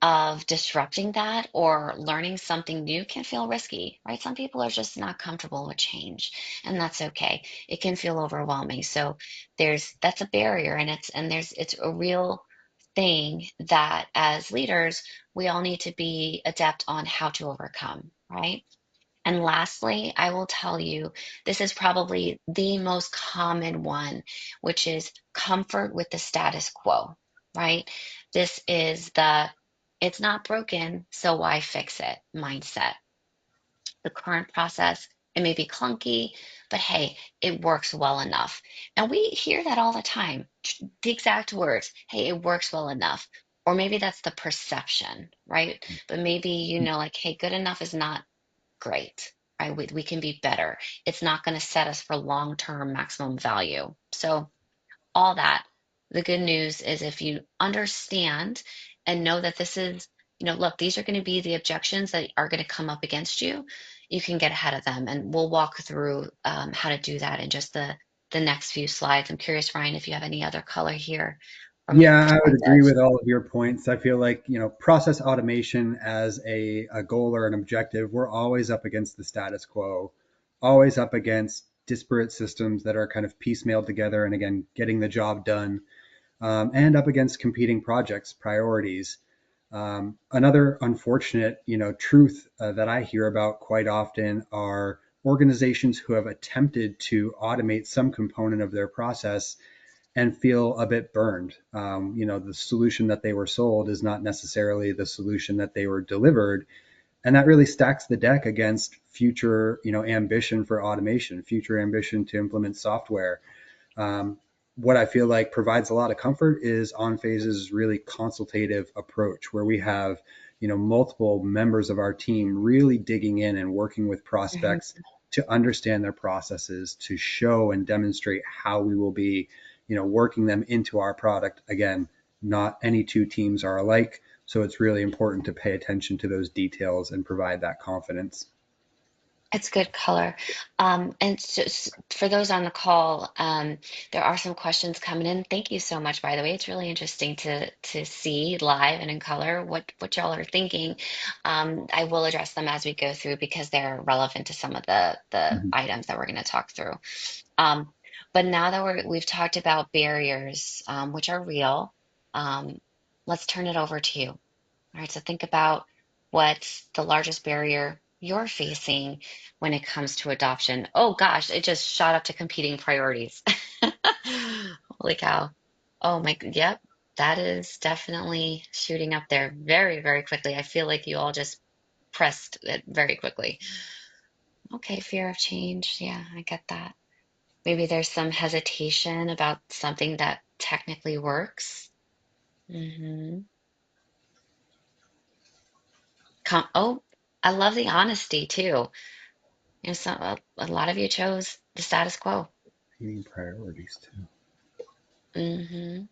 B: of disrupting that or learning something new can feel risky, right? Some people are just not comfortable with change, and that's okay. It can feel overwhelming. So that's a barrier, and it's a real thing that as leaders, we all need to be adept on how to overcome, right? And lastly, I will tell you, this is probably the most common one, which is comfort with the status quo, right? This is it's not broken, so why fix it mindset. The current process, it may be clunky, but hey, it works well enough. And we hear that all the time. The exact words, hey, it works well enough. Or maybe that's the perception, right? But maybe, like, hey, good enough is not great, right? We can be better. It's not going to set us for long-term maximum value. So all that, the good news is if you understand and know that this is, look, these are going to be the objections that are going to come up against you, you can get ahead of them. And we'll walk through how to do that in just the next few slides. I'm curious, Ryan, if you have any other color here from your
C: Yeah, I would agree
B: perspective.
C: with all of your points. I feel like, process automation as a goal or an objective, we're always up against the status quo, always up against disparate systems that are kind of piecemealed together and again, getting the job done, and up against competing projects, priorities. Another unfortunate, truth that I hear about quite often are organizations who have attempted to automate some component of their process and feel a bit burned. The solution that they were sold is not necessarily the solution that they were delivered, and that really stacks the deck against future, ambition for automation, future ambition to implement software. Um, what I feel like provides a lot of comfort is OnPhase's really consultative approach, where we have, multiple members of our team really digging in and working with
B: Mhm.
C: prospects to understand their processes, to show and demonstrate how we will be, working them into our product. Again, not any two teams are alike, so it's really important to pay attention to those details and provide that confidence.
B: It's good color. And for those on the call, there are some questions coming in. Thank you so much, by the way. It's really interesting to see live and in color what y'all are thinking. I will address them as we go through because they're relevant to some of the
C: Mhm.
B: items that we're going to talk through. Um, but now that we've talked about barriers, which are real, um, let's turn it over to you. All right, so think about what's the largest barrier you're facing when it comes to adoption. Oh gosh, it just shot up to competing priorities. Holy cow. Oh my, yep, that is definitely shooting up there very, very quickly. I feel like you all just pressed it very quickly. Okay, fear of change. Yeah, I get that. Maybe there's some hesitation about something that technically works. hmm oh, I love the honesty too. A lot of you chose the status quo.
C: Competing priorities too.
B: hmm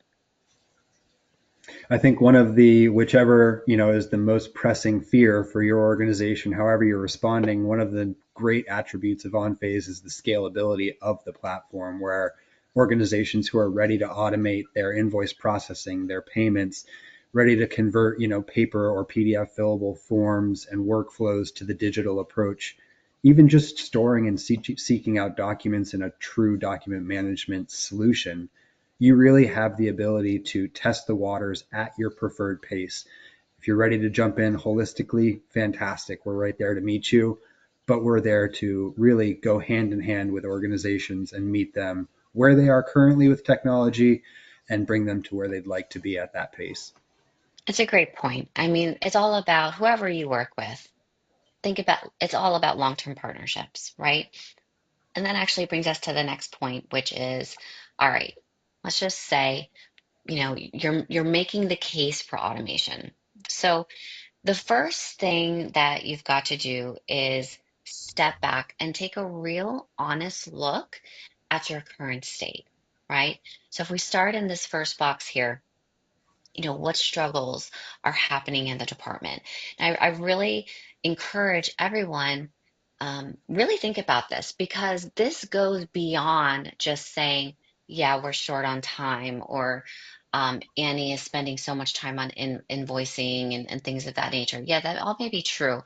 C: I think one of the whichever is the most pressing fear for your organization, however you're responding, one of the great attributes of OnPhase is the scalability of the platform, where organizations who are ready to automate their invoice processing, their payments, ready to convert paper or PDF fillable forms and workflows to the digital approach, even just storing and seeking out documents in a true document management solution, you really have the ability to test the waters at your preferred pace. If you're ready to jump in holistically, fantastic. We're right there to meet you, but we're there to really go hand in hand with organizations and meet them where they are currently with technology and bring them to where they'd like to be at that pace.
B: It's a great point. I mean, it's all about whoever you work with. Think about it's all about long-term partnerships, right? And that actually brings us to the next point, which is, all right, let's just say, you're making the case for automation. So the first thing that you've got to do is step back and take a real honest look at your current state. right? So if we start in this first box here, what struggles are happening in the department. And I really encourage everyone, really think about this because this goes beyond just saying, yeah, we're short on time, or Annie is spending so much time on invoicing and things of that nature. Yeah, that all may be true,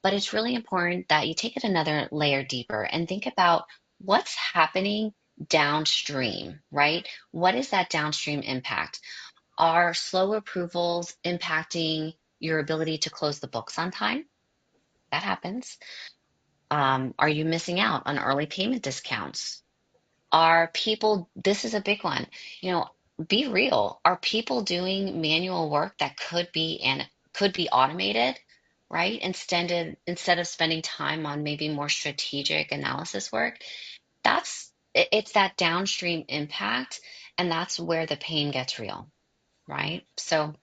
B: but it's really important that you take it another layer deeper and think about what's happening downstream, right? What is that downstream impact? Are slow approvals impacting your ability to close the books on time? That happens. Are you missing out on early payment discounts? Are people, this is a big one, you know, be real. Are people doing manual work that could be automated, right? Instead of spending time on maybe more strategic analysis work, it's that downstream impact, and that's where the pain gets real, right? So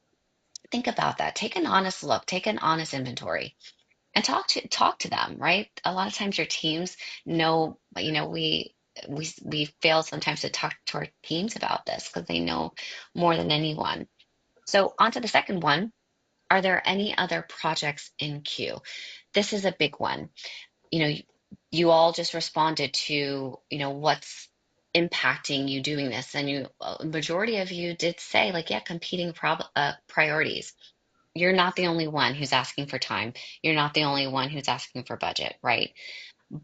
B: think about that. Take an honest look, take an honest inventory, and talk to them, right? A lot of times your teams know, we fail sometimes to talk to our teams about this because they know more than anyone. So on to the second one. Are there any other projects in queue? This is a big one. You know, you all just responded to, what's impacting you doing this, and majority of you did say like, yeah, competing priorities. You're not the only one who's asking for time. You're not the only one who's asking for budget, right?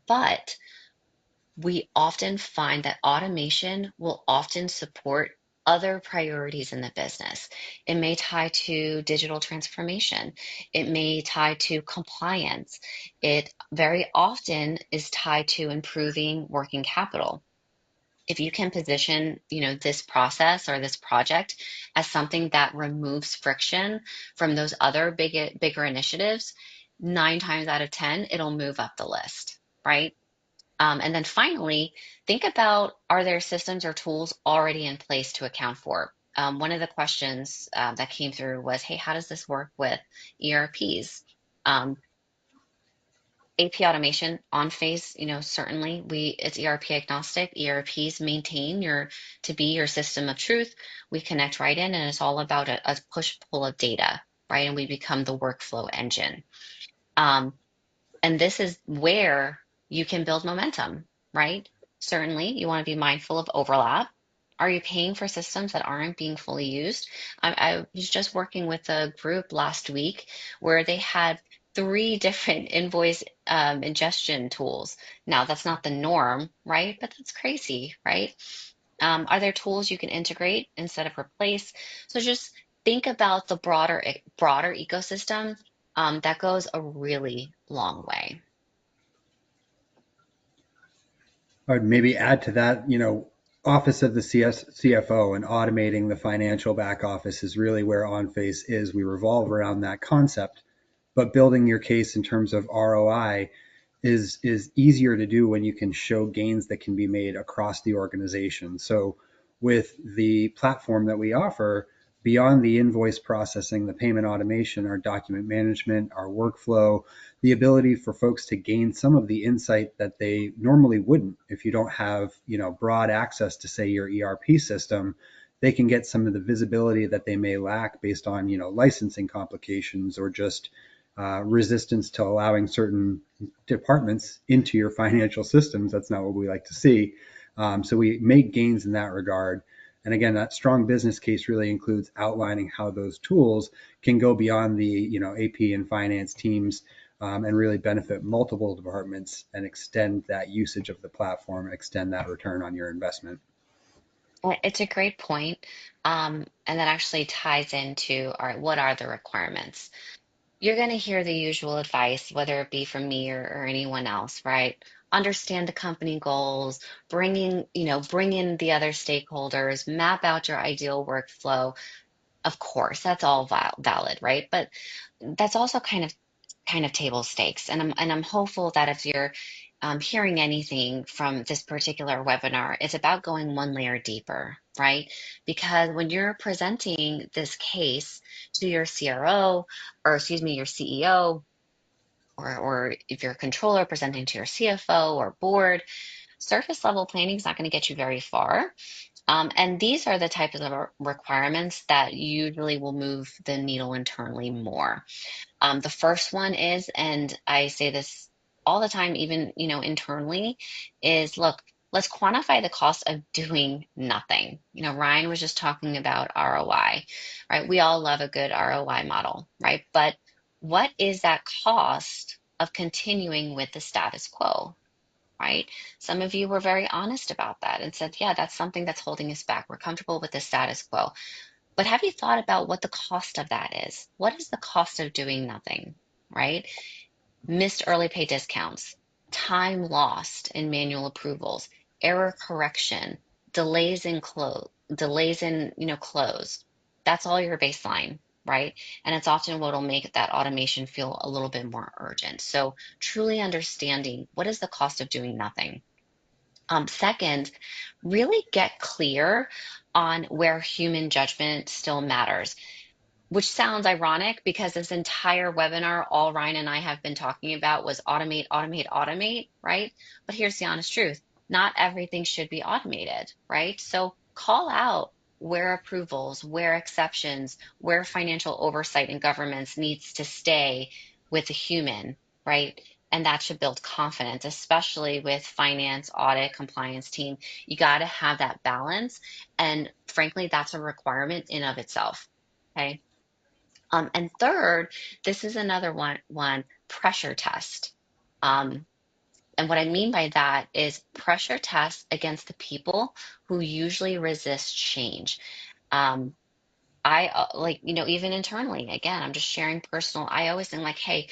B: But we often find that automation will often support other priorities in the business. It may tie to digital transformation. It may tie to compliance. It very often is tied to improving working capital. If you can position, this process or this project as something that removes friction from those other bigger initiatives, 9 times out of 10, it'll move up the list, right? And then finally, think about, are there systems or tools already in place to account for? One of the questions that came through was, hey, how does this work with ERPs? AP automation on phase, certainly it's ERP agnostic. ERPs maintain to be your system of truth. We connect right in, and it's all about a push pull of data, right? And we become the workflow engine. Um, and this is where you can build momentum, right? Certainly, you want to be mindful of overlap. Are you paying for systems that aren't being fully used? I was just working with a group last week where they had three different invoice ingestion tools. Now, that's not the norm, right? But that's crazy, right? Are there tools you can integrate instead of replace? So just think about the broader ecosystem. That goes a really long way.
C: I'd maybe add to that, office of the CFO and automating the financial back office is really where OnFace is. We revolve around that concept, but building your case in terms of ROI is easier to do when you can show gains that can be made across the organization. So with the platform that we offer, beyond the invoice processing, the payment automation, our document management, our workflow, the ability for folks to gain some of the insight that they normally wouldn't if you don't have, broad access to, say, your ERP system. They can get some of the visibility that they may lack based on, licensing complications or just resistance to allowing certain departments into your financial systems. That's not what we like to see. So we make gains in that regard. And again, that strong business case really includes outlining how those tools can go beyond the AP and finance teams, and really benefit multiple departments and extend that usage of the platform, extend that return on your investment.
B: It's a great point. And that actually ties into, all right, what are the requirements? You're going to hear the usual advice, whether it be from me or anyone else, right? Understand the company goals, bring in the other stakeholders, map out your ideal workflow. Of course, that's all valid, right? But that's also kind of table stakes. And I'm hopeful that if you're hearing anything from this particular webinar, it's about going one layer deeper, right? Because when you're presenting this case to your CRO, or excuse me, your CEO, or if you're a controller presenting to your CFO or board, surface level planning is not going to get you very far. And these are the types of requirements that usually will move the needle internally more. The first one is, and I say this all the time, even, internally, is look, let's quantify the cost of doing nothing. Ryan was just talking about ROI, right? We all love a good ROI model, right? But what is that cost of continuing with the status quo? Right? Some of you were very honest about that and said, yeah, that's something that's holding us back. We're comfortable with the status quo. But have you thought about what the cost of that is? What is the cost of doing nothing, right? Missed early pay discounts, time lost in manual approvals, error correction, delays in, close. That's all your baseline, right? And it's often what will make that automation feel a little bit more urgent. So truly understanding what is the cost of doing nothing. Second, really get clear on where human judgment still matters, which sounds ironic because this entire webinar, all Ryan and I have been talking about was automate, automate, automate, right? But here's the honest truth. Not everything should be automated, right? So call out where approvals, where exceptions, where financial oversight and governance needs to stay with a human, right? And that should build confidence, especially with finance, audit, compliance team. You got to have that balance. And frankly, that's a requirement in of itself. Okay. And third, this is another one pressure test. Um, and what I mean by that is pressure test against the people who usually resist change. Um, I like, even internally, again, I'm just sharing personal. I always think like, hey,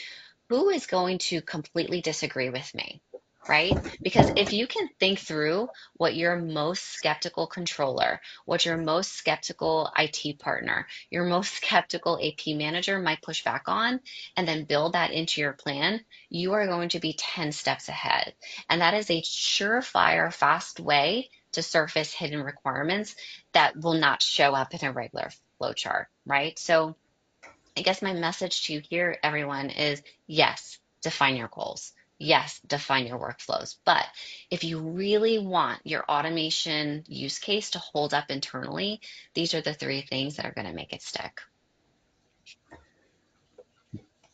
B: who is going to completely disagree with me? Right? Because if you can think through what your most skeptical controller, what your most skeptical IT partner, your most skeptical AP manager might push back on, and then build that into your plan, you are going to be 10 steps ahead. And that is a surefire, fast way to surface hidden requirements that will not show up in a regular flowchart, right? So I guess my message to you here, everyone, is yes, define your goals. Yes, define your workflows. But if you really want your automation use case to hold up internally, these are the three things that are going to make it stick.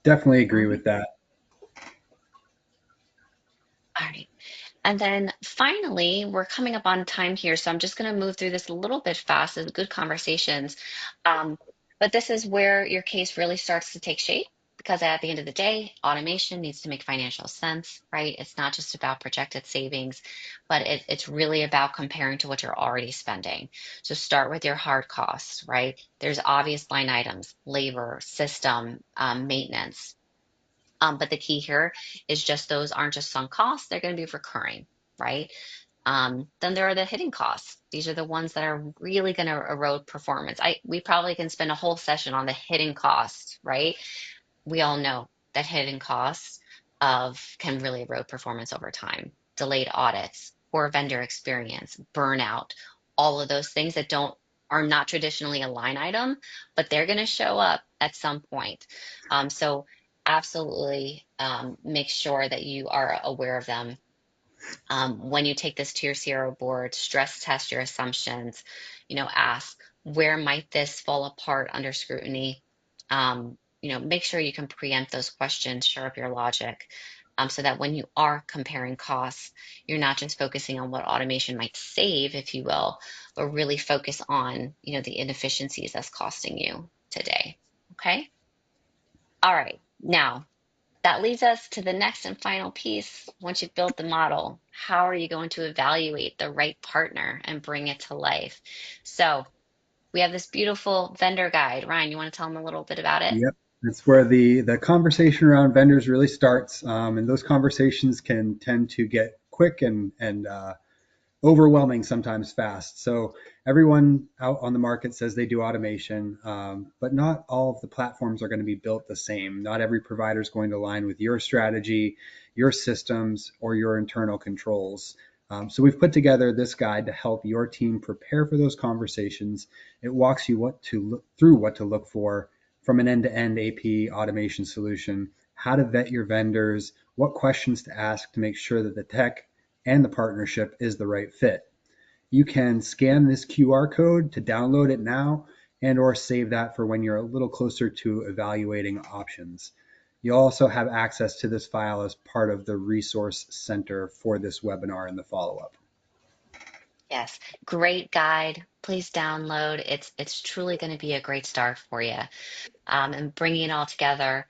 C: Definitely
B: All
C: agree
B: right.
C: with that.
B: All right. And then finally, we're coming up on time here, so I'm just going to move through this a little bit fast. It's good conversations. Um, but this is where your case really starts to take shape because at the end of the day, automation needs to make financial sense, right? It's not just about projected savings, but it's really about comparing to what you're already spending. So start with your hard costs, right? There's obvious line items, labor, system, maintenance. But the key here is just those aren't just sunk costs, they're going to be recurring, right? Then there are the hidden costs. These are the ones that are really going to erode performance. We probably can spend a whole session on the hidden costs, right? We all know that hidden costs of can really erode performance over time. Delayed audits, poor vendor experience, burnout, all of those things that don't are not traditionally a line item, but they're going to show up at some point. So absolutely make sure that you are aware of them when you take this to your CRO board, stress test your assumptions, ask where might this fall apart under scrutiny? Make sure you can preempt those questions, shore up your logic, so that when you are comparing costs, you're not just focusing on what automation might save, if you will, but really focus on, the inefficiencies that's costing you today. Okay. All right. Now, that leads us to the next and final piece. Once you've built the model, how are you going to evaluate the right partner and bring it to life? So we have this beautiful vendor guide. Ryan, you want to tell them a little bit about it?
C: Yep. That's where the conversation around vendors really starts. And those conversations can tend to get quick and overwhelming, sometimes fast. So everyone out on the market says they do automation, but not all of the platforms are going to be built the same. Not every provider is going to align with your strategy, your systems, or your internal controls. So we've put together this guide to help your team prepare for those conversations. It walks you through what to look for from an end-to-end AP automation solution, how to vet your vendors, what questions to ask to make sure that the tech and the partnership is the right fit. You can scan this QR code to download it now and or save that for when you're a little closer to evaluating options. You'll also have access to this file as part of the resource center for this webinar and the follow-up.
B: Yes, great guide. Please download. It's truly going to be a great start for you. And bringing it all together,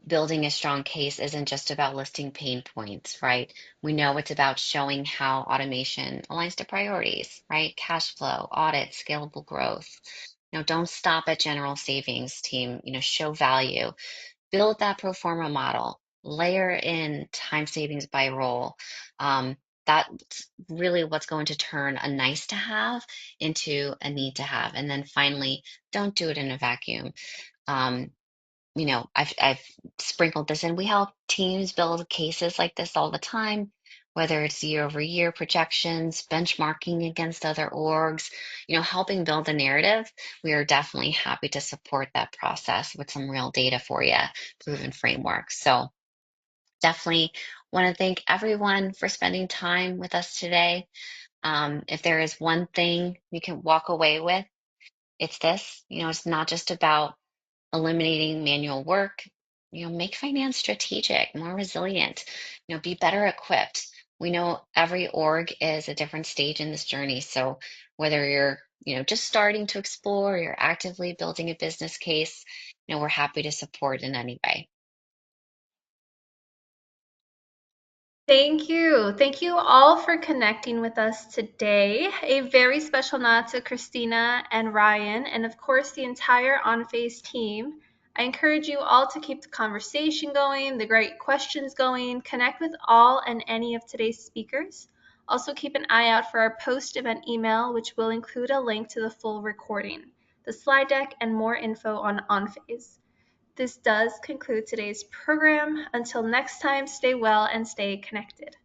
B: building a strong case isn't just about listing pain points, right? We know it's about showing how automation aligns to priorities, right? Cash flow, audit, scalable growth. Don't stop at general savings, team. Show value, build that pro forma model, layer in time savings by role. Um, that's really what's going to turn a nice to have into a need to have. And then finally, don't do it in a vacuum. Um, I've sprinkled this in. We help teams build cases like this all the time, whether it's year-over-year projections, benchmarking against other orgs, helping build a narrative. We are definitely happy to support that process with some real data for you, proven frameworks. So definitely want to thank everyone for spending time with us today. If there is one thing you can walk away with, it's this. It's not just about eliminating manual work, make finance strategic, more resilient, be better equipped. We know every org is a different stage in this journey. So whether you're, just starting to explore, you're actively building a business case, we're happy to support in any way.
A: Thank you. Thank you all for connecting with us today. A very special nod to Christina and Ryan, and of course, the entire OnPhase team. I encourage you all to keep the conversation going, the great questions going, connect with all and any of today's speakers. Also, keep an eye out for our post event email, which will include a link to the full recording, the slide deck, and more info on OnPhase. This does conclude today's program. Until next time, stay well and stay connected.